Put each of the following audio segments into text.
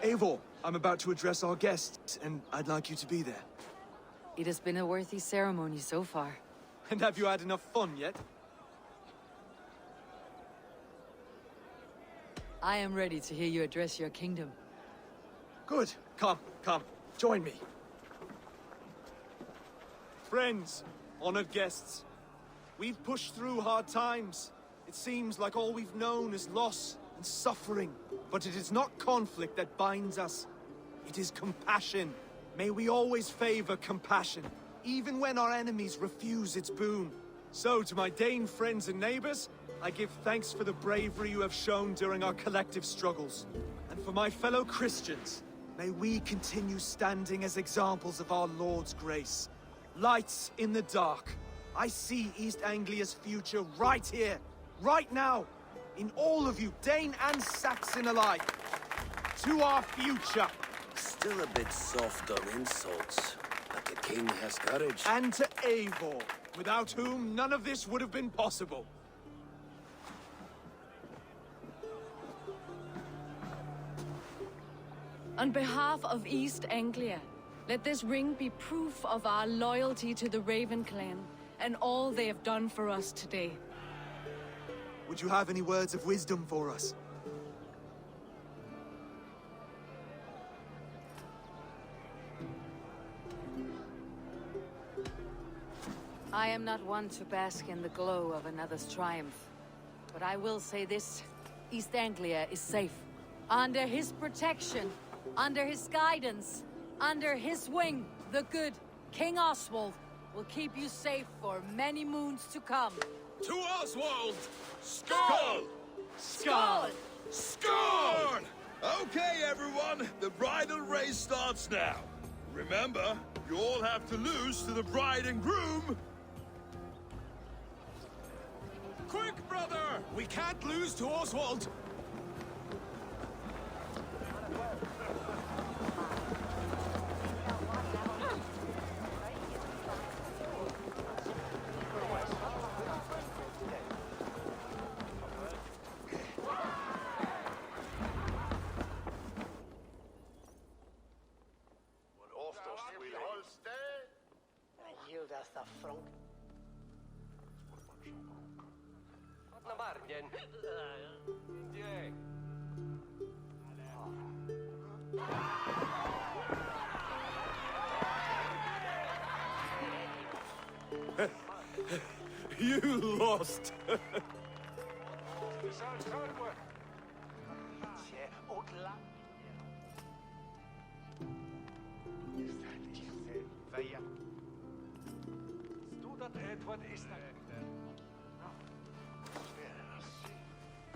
Eivor, I'm about to address our guests, and I'd like you to be there. It has been a worthy ceremony so far. And have you had enough fun yet? I am ready to hear you address your kingdom. Good. Come, join me. Friends, honored guests, we've pushed through hard times. It seems like all we've known is loss and suffering. But it is not conflict that binds us. It is compassion. May we always favor compassion, even when our enemies refuse its boon. So, to my Dane friends and neighbors, I give thanks for the bravery you have shown during our collective struggles. And for my fellow Christians, may we continue standing as examples of our Lord's grace. Lights in the dark. I see East Anglia's future right here, right now, in all of you, Dane and Saxon alike. To our future. Still a bit soft on insults, but the king has courage. And to Eivor, without whom none of this would have been possible. On behalf of East Anglia, let this ring be proof of our loyalty to the Raven clan and all they have done for us today. Would you have any words of wisdom for us? I am not one to bask in the glow of another's triumph. But I will say this, East Anglia is safe. Under his protection, under his guidance, under his wing, the good King Oswald will keep you safe for many moons to come. To Oswald! Skull! Skull! Skull! Okay, everyone, the bridal race starts now. Remember, you all have to lose to the bride and groom. Quick, brother! We can't lose to Oswald! You lost!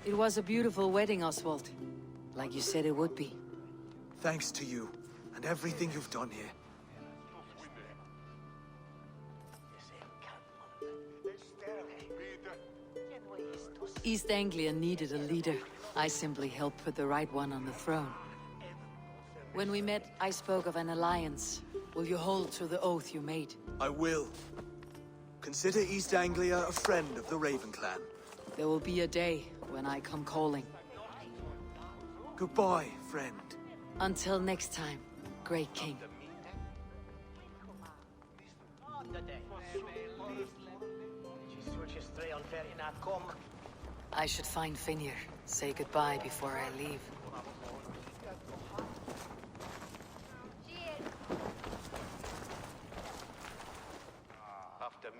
It was a beautiful wedding, Oswald. Like you said it would be. Thanks to you, and everything you've done here. East Anglia needed a leader. I simply helped put the right one on the throne. When we met, I spoke of an alliance. Will you hold to the oath you made? I will. Consider East Anglia a friend of the Raven clan. There will be a day when I come calling. Goodbye, friend. Until next time, Great King. I should find Finir. Say goodbye before I leave.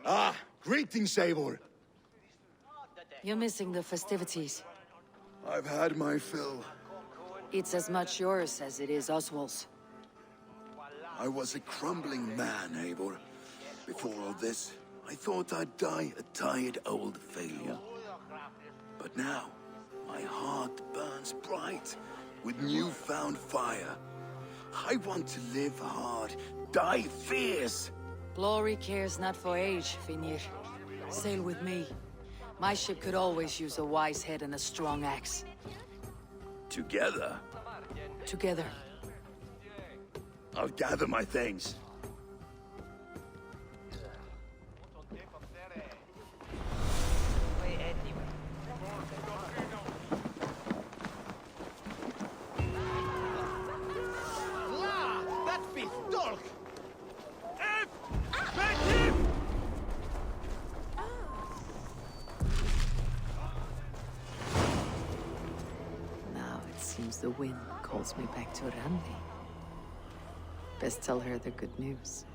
Ah, greetings, Eivor. You're missing the festivities. I've had my fill. It's as much yours as it is Oswald's. I was a crumbling man, Eivor. Before all this, I thought I'd die a tired old failure. But now, my heart burns bright with newfound fire. I want to live hard, die fierce. Glory cares not for age, Finir. Sail with me. My ship could always use a wise head and a strong axe. Together, Together. I'll gather my things. Seems the wind calls me back to Randi. Best tell her the good news.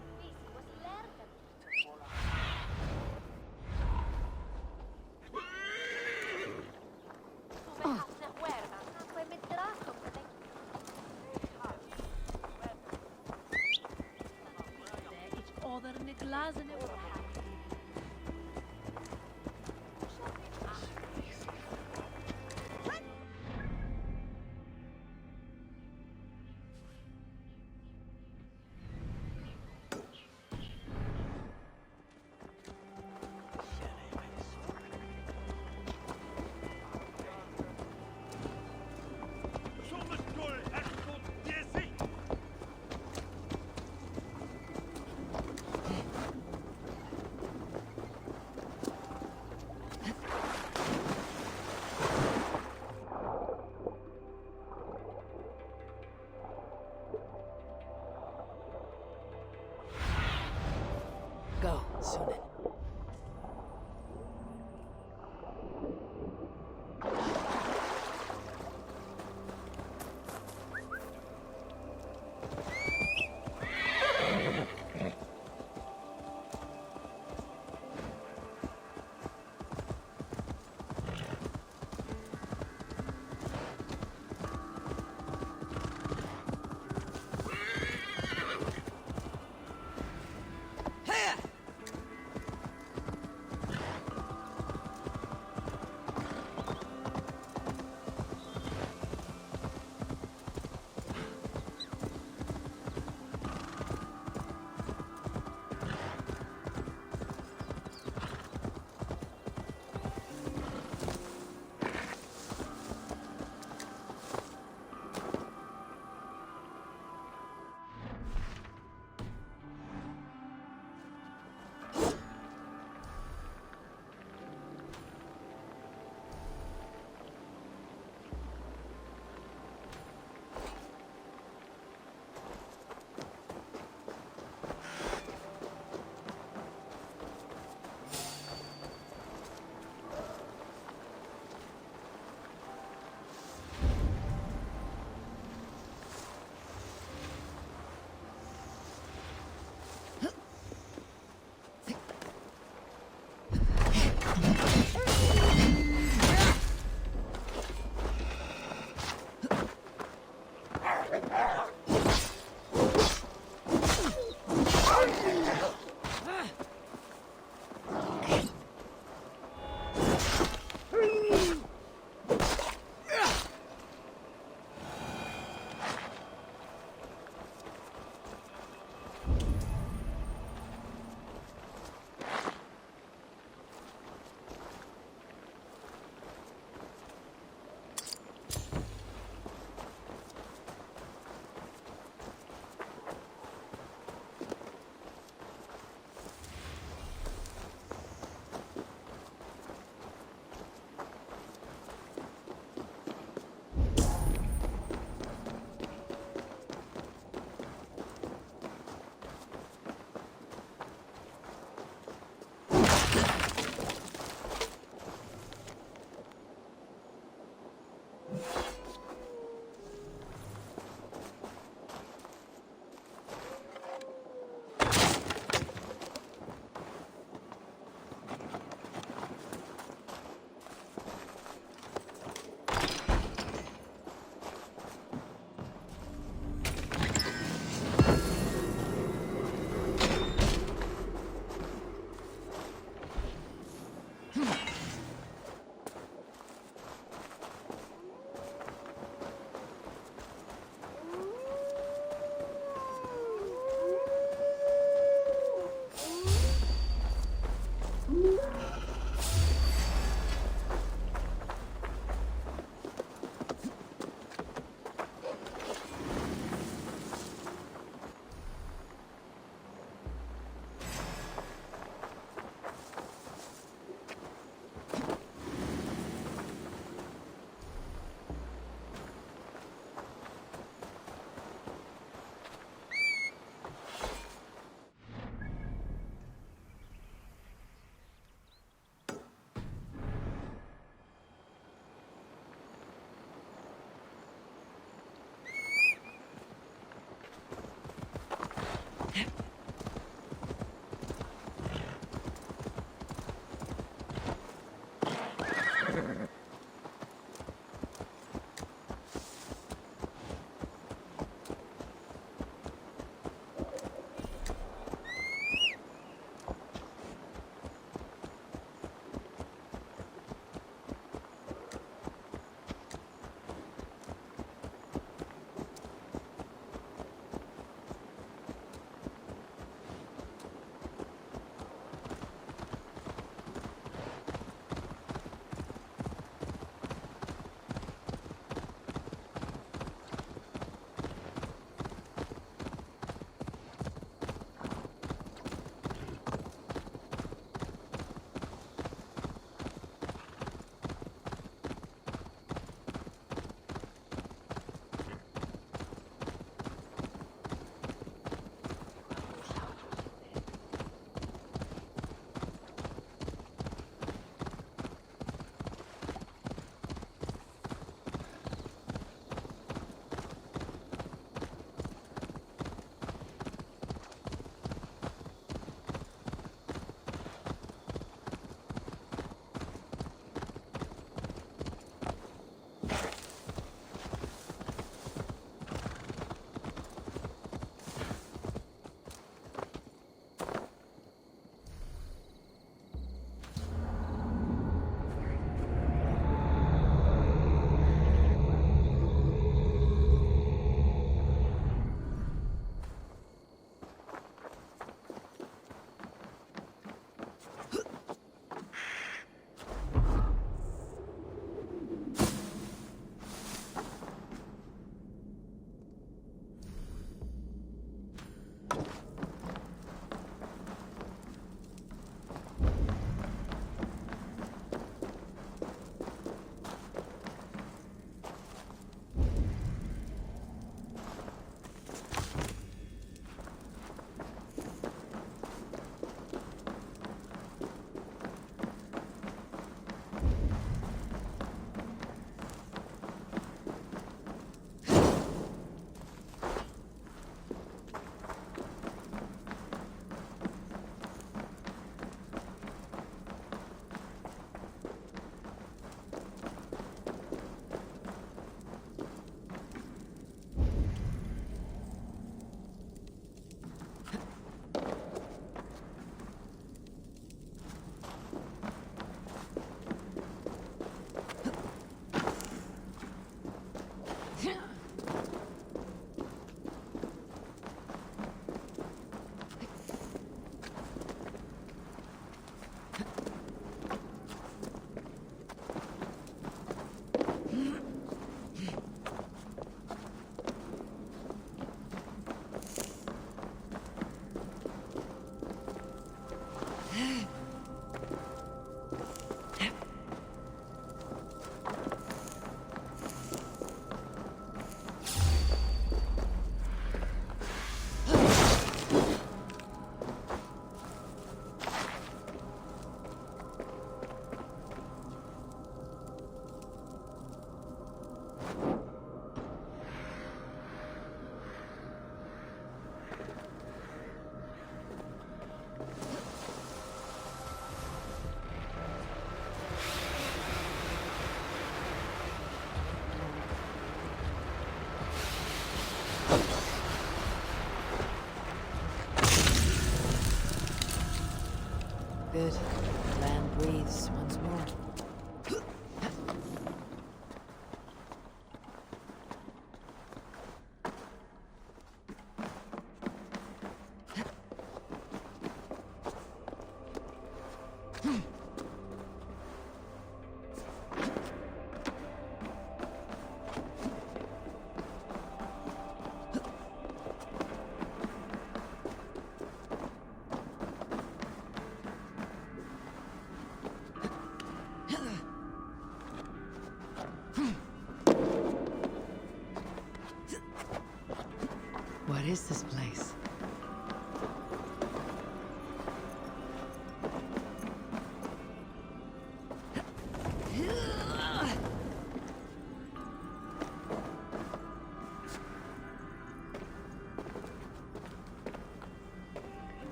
Go, Sunan. Good. Land breathes once more. What is this place?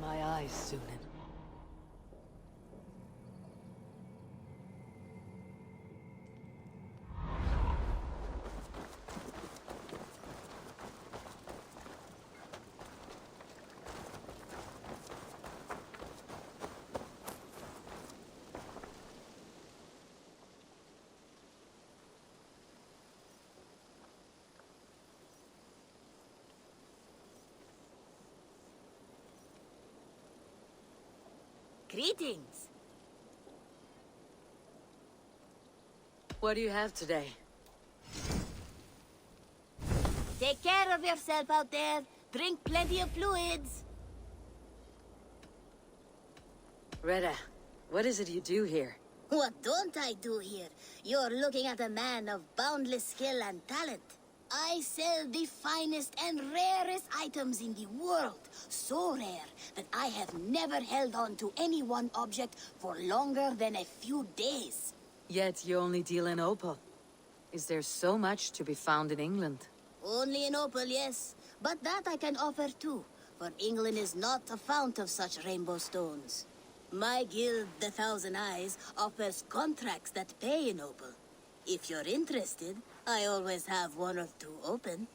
My eyes, Sunan. Greetings. What do you have today? Take care of yourself out there. Drink plenty of fluids. Retta, what is it you do here? What don't I do here? You're looking at a man of boundless skill and talent. I sell the finest and rarest items in the world. So rare that I have never held on to any one object for longer than a few days. Yet you only deal in opal. Is there so much to be found in England? Only in opal, yes. But that I can offer too, for England is not a fount of such rainbow stones. My guild, the Thousand Eyes, offers contracts that pay in opal. If you're interested, I always have one or two open.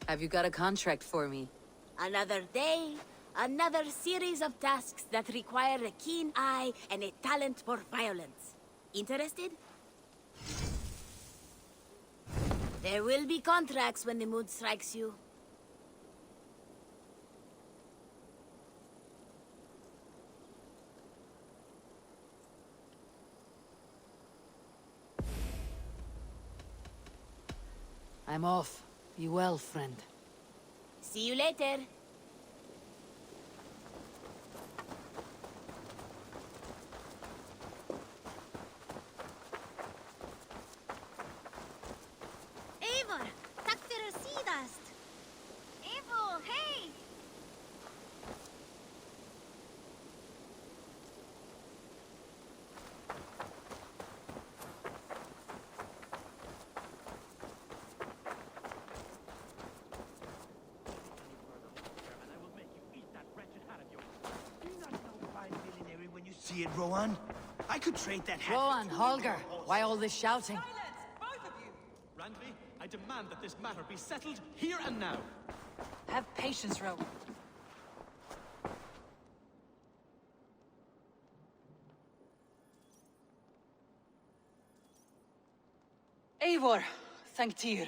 Have you got a contract for me? Another day, another series of tasks that require a keen eye and a talent for violence. Interested? There will be contracts when the mood strikes you. I'm off. Be well, friend. See you later. Eivor, takk fyrir síðast. Eivor, hey! See it, Rowan? I could trade that hat. Rowan, Holger, why all this shouting? Silence, both of you! Randvi, I demand that this matter be settled here and now. Have patience, Rowan. Eivor, thank Tyr.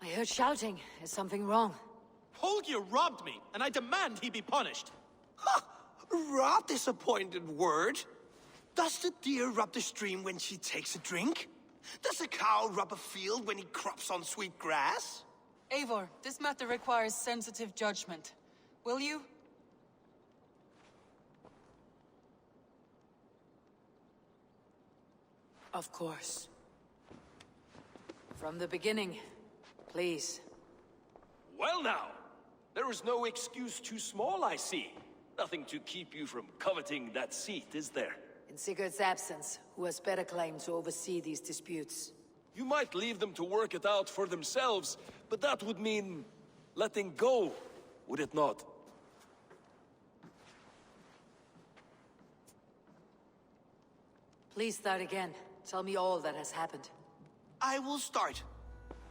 I heard shouting. Is something wrong? Holger robbed me, and I demand he be punished. Rot disappointed word. Does the deer rub the stream when she takes a drink? Does a cow rub a field when he crops on sweet grass? Eivor, this matter requires sensitive judgment. Will you? Of course. From the beginning, please. Well now, there is no excuse too small, I see. Nothing to keep you from coveting that seat, is there? In Sigurd's absence, who has better claim to oversee these disputes? You might leave them to work it out for themselves, but that would mean letting go, would it not? Please start again. Tell me all that has happened. I will start.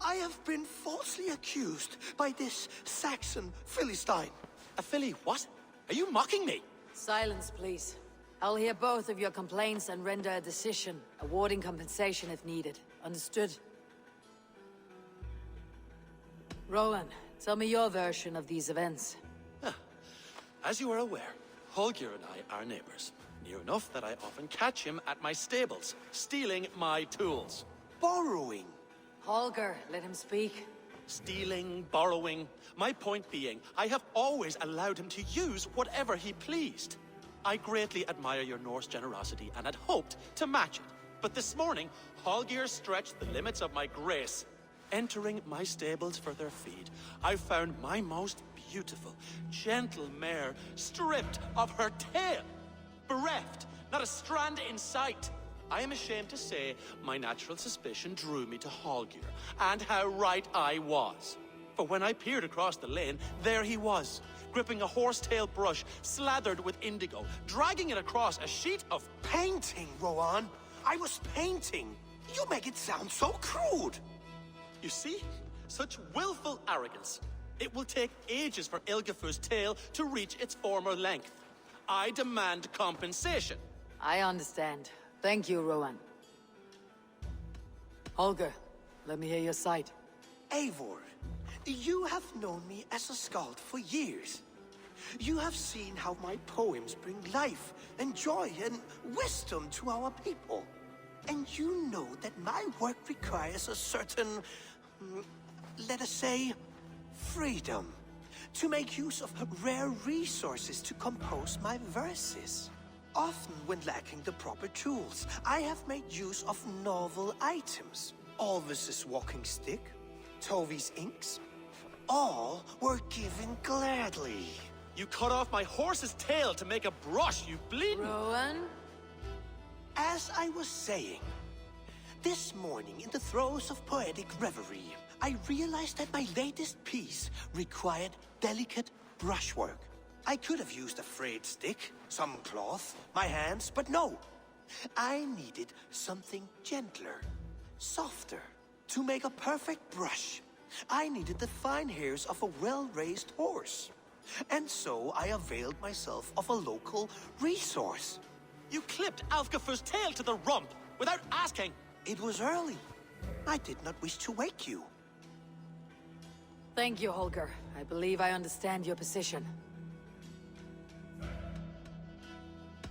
I have been falsely accused by this Saxon Philistine. A filly what? Are you mocking me? Silence, please. I'll hear both of your complaints and render a decision, awarding compensation if needed. Understood? Rowan, tell me your version of these events. As you are aware, Holger and I are neighbors. Near enough that I often catch him at my stables, stealing my tools. Borrowing. Holger, let him speak. Stealing, borrowing. My point being, I have always allowed him to use whatever he pleased. I greatly admire your Norse generosity and had hoped to match it. But this morning, Holger stretched the limits of my grace. Entering my stables for their feed, I found my most beautiful, gentle mare stripped of her tail. Bereft, not a strand in sight. I am ashamed to say my natural suspicion drew me to Holger, and how right I was. For when I peered across the lane, there he was, gripping a horsetail brush slathered with indigo, dragging it across a sheet of... Painting, Rowan. I was painting. You make it sound so crude. You see? Such willful arrogance. It will take ages for Ilgefu's tail to reach its former length. I demand compensation. I understand. Thank you, Rowan. Holger, let me hear your side. Eivor, you have known me as a skald for years. You have seen how my poems bring life and joy and wisdom to our people. And you know that my work requires a certain, let us say, freedom to make use of rare resources to compose my verses. Often when lacking the proper tools, I have made use of novel items. Alvis's walking stick, Tovy's inks, all were given gladly. You cut off my horse's tail to make a brush, you bleeding... Rowan? As I was saying, this morning in the throes of poetic reverie, I realized that my latest piece required delicate brushwork. I could have used a frayed stick, some cloth, my hands, but no. I needed something gentler, softer. To make a perfect brush, I needed the fine hairs of a well-raised horse. And so I availed myself of a local resource. You clipped Alfgafer's tail to the rump without asking. It was early. I did not wish to wake you. Thank you, Holger. I believe I understand your position.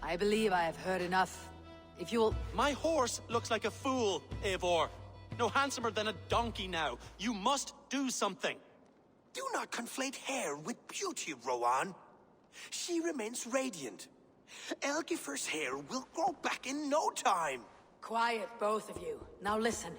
I believe I have heard enough. If you will... My horse looks like a fool, Eivor. No handsomer than a donkey now. You must do something. Do not conflate hair with beauty, Rowan. She remains radiant. Algifer's hair will grow back in no time. Quiet, both of you. Now listen.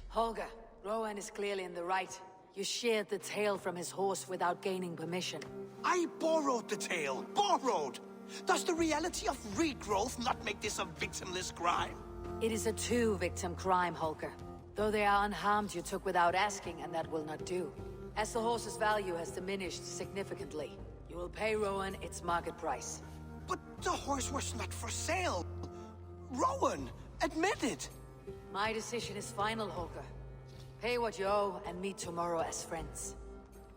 Holger, Rowan is clearly in the right. You sheared the tail from his horse without gaining permission. I borrowed the tail. Borrowed! Does the reality of regrowth not make this a victimless crime? It is a two-victim crime, Holger. Though they are unharmed, you took without asking, and that will not do. As the horse's value has diminished significantly, you will pay Rowan its market price. But the horse was not for sale. Rowan, admit it. My decision is final, Holger. Pay what you owe and meet tomorrow as friends.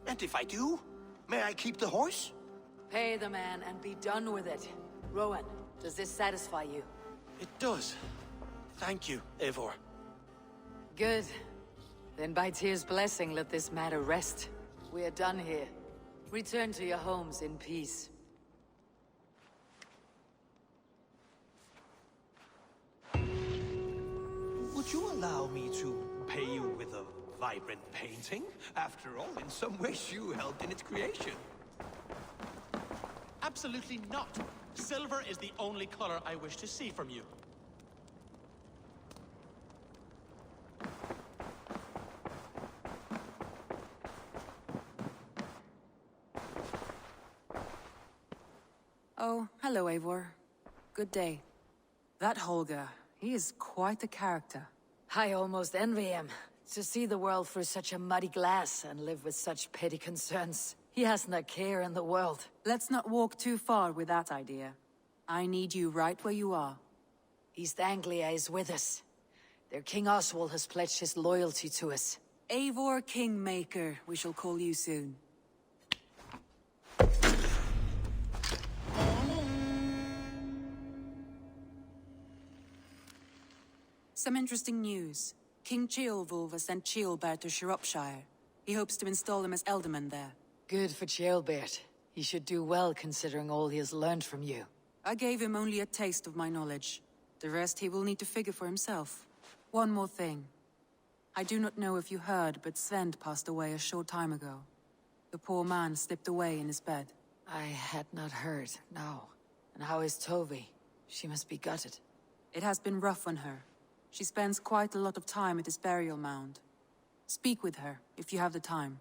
And if I do, may I keep the horse? Pay the man and be done with it. Rowan, does this satisfy you? It does. Thank you, Eivor. Good. Then by Tyr's blessing, let this matter rest. We are done here. Return to your homes in peace. Would you allow me to pay you with a vibrant painting? After all, in some ways you helped in its creation. Absolutely not. Silver is the only color I wish to see from you. Oh, hello, Eivor. Good day. That Holger, he is quite the character. I almost envy him. To see the world through such a muddy glass and live with such petty concerns. He hasn't a care in the world. Let's not walk too far with that idea. I need you right where you are. East Anglia is with us. Their King Oswald has pledged his loyalty to us. Eivor Kingmaker, we shall call you soon. Some interesting news. King Ceolwulf has sent Ceolbert to Shropshire. He hopes to install him as Elderman there. Good for Ceolbert. He should do well considering all he has learned from you. I gave him only a taste of my knowledge. The rest he will need to figure for himself. One more thing. I do not know if you heard, but Sven passed away a short time ago. The poor man slipped away in his bed. I had not heard, no. And how is Tovy? She must be gutted. It has been rough on her. She spends quite a lot of time at his burial mound. Speak with her, if you have the time.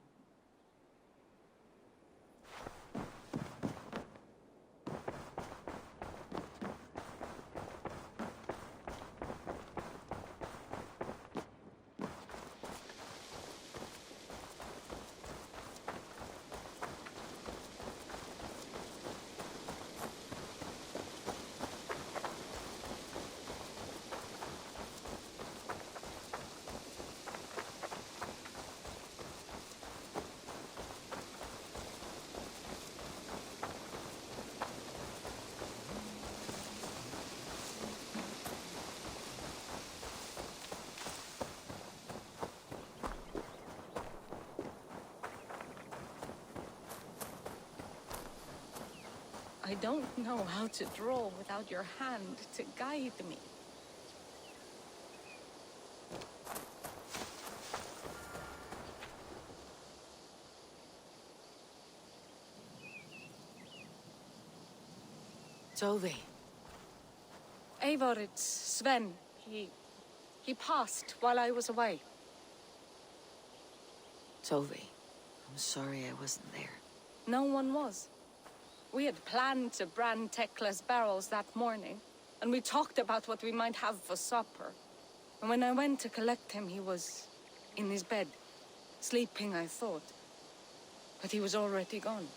I don't know how to draw without your hand to guide me. Tove. Eivor, it's Sven. He passed while I was away. Tove, I'm sorry I wasn't there. No one was. We had planned to brand Tekla's barrels that morning, and we talked about what we might have for supper. And when I went to collect him, he was in his bed, sleeping, I thought. But he was already gone.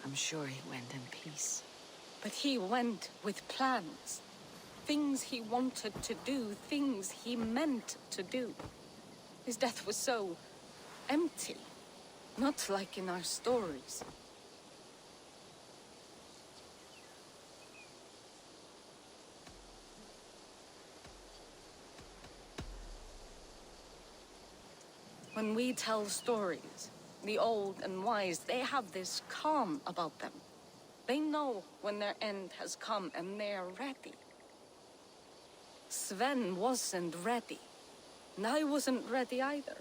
I'm sure he went in peace. But he went with plans. Things he wanted to do, things he meant to do. His death was so empty, not like in our stories. When we tell stories, the old and wise, they have this calm about them. They know when their end has come and they're ready. Sven wasn't ready, and I wasn't ready either.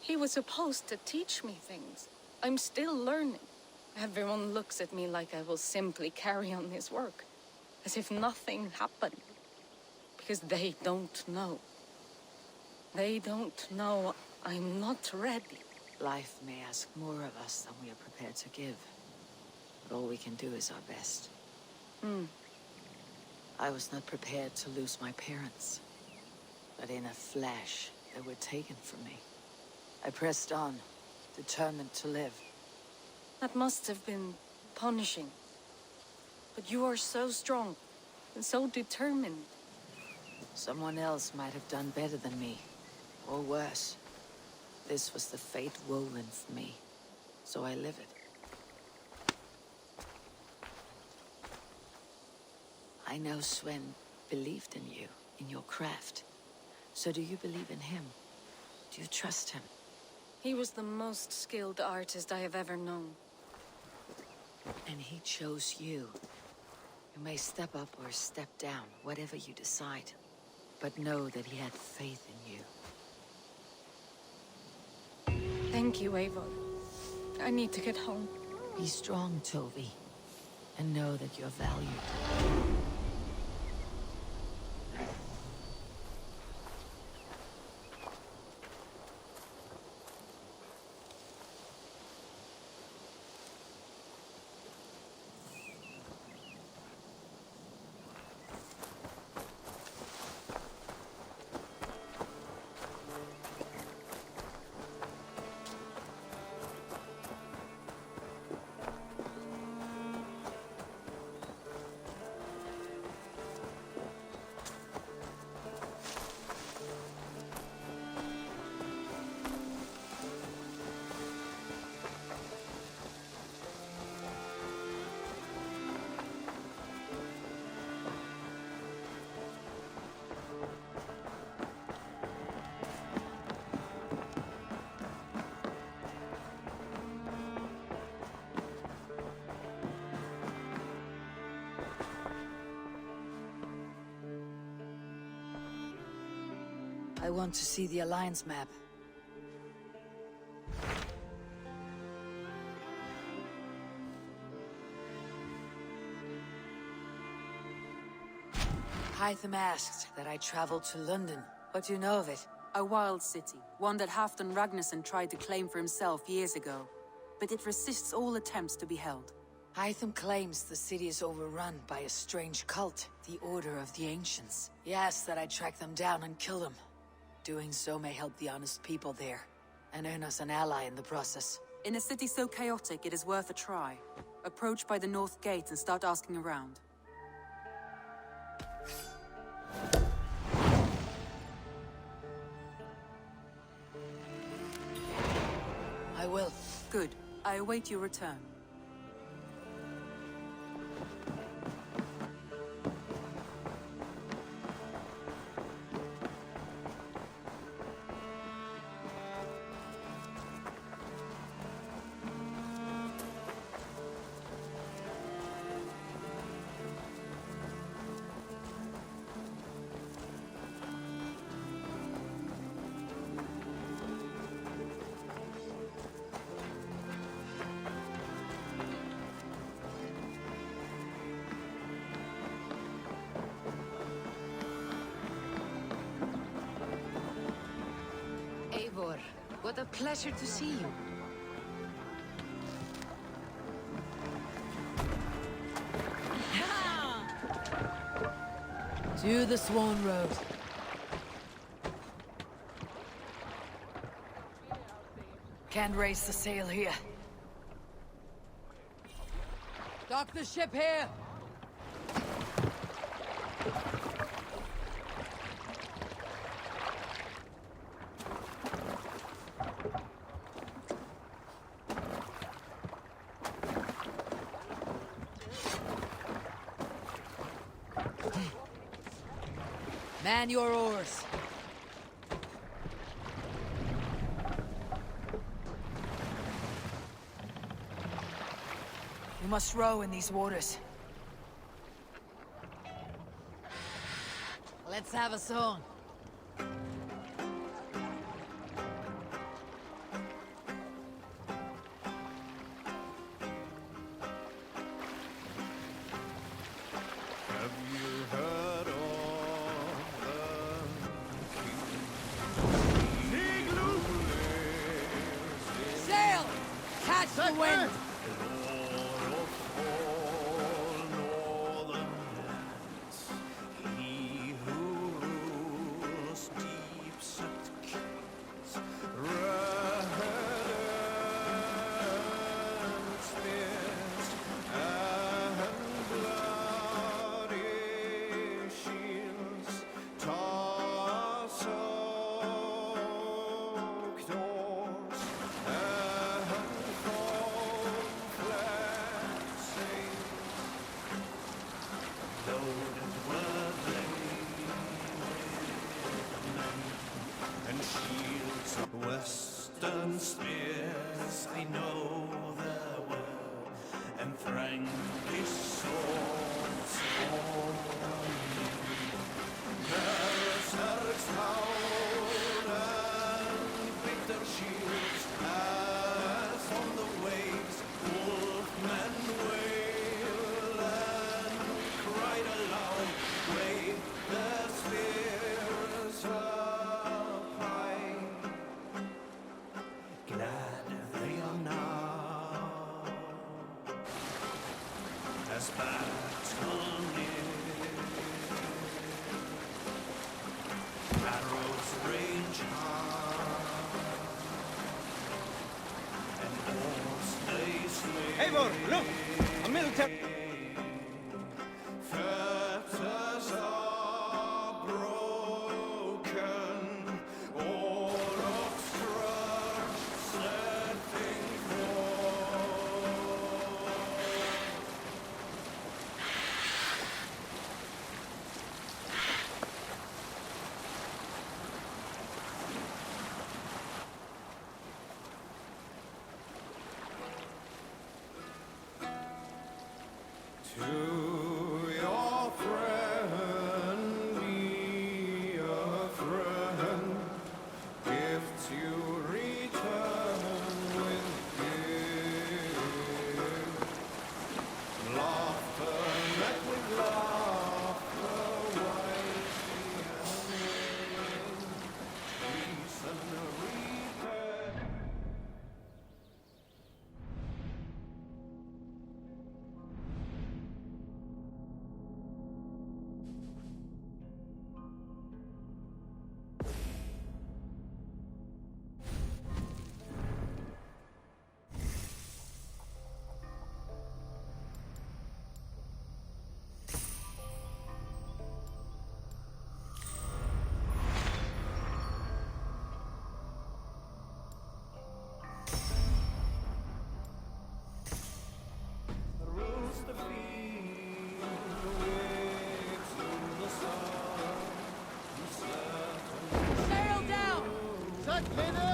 He was supposed to teach me things. I'm still learning. Everyone looks at me like I will simply carry on his work, as if nothing happened. Because they don't know. They don't know I'm not ready. Life may ask more of us than we are prepared to give. But all we can do is our best. I was not prepared to lose my parents. But in a flash, they were taken from me. I pressed on, determined to live. That must have been punishing. But you are so strong, and so determined. Someone else might have done better than me, or worse. This was the fate woven for me, so I live it. I know Sven believed in you, in your craft. So do you believe in him? Do you trust him? He was the most skilled artist I have ever known. And he chose you. You may step up or step down, whatever you decide. But know that he had faith in you. Thank you, Eivor. I need to get home. Be strong, Tove. And know that you're valued. I want to see the Alliance map. Hytham asked that I travel to London. What do you know of it? A wild city, one that Halfdan Ragnarsson tried to claim for himself years ago. But it resists all attempts to be held. Hytham claims the city is overrun by a strange cult, the Order of the Ancients. He asked that I track them down and kill them. Doing so may help the honest people there, and earn us an ally in the process. In a city so chaotic, it is worth a try. Approach by the North Gate and start asking around. I will. Good. I await your return. What a pleasure to see you. To the Swan Road. Can't raise the sail here. Dock the ship here! Man your oars. You must row in these waters. Let's have a song. Have you heard Sail! Catch the wind! Western spears, I know there were, and Frankish swords all berserks howl and beat their shields as on the waves wolfmen wail and cried aloud, wave their spears up high. Glad they are now, as battle near. Arrows range high, and oars they swing. Eivor, look! A military... Fetters are broken, all obstruct, setting forth. To your friend, be a friend, if you return with gift. Laughter met with laughter, wisely and willing, reason repay. Rooster feed away to the sun. Sail down! Sack, lady!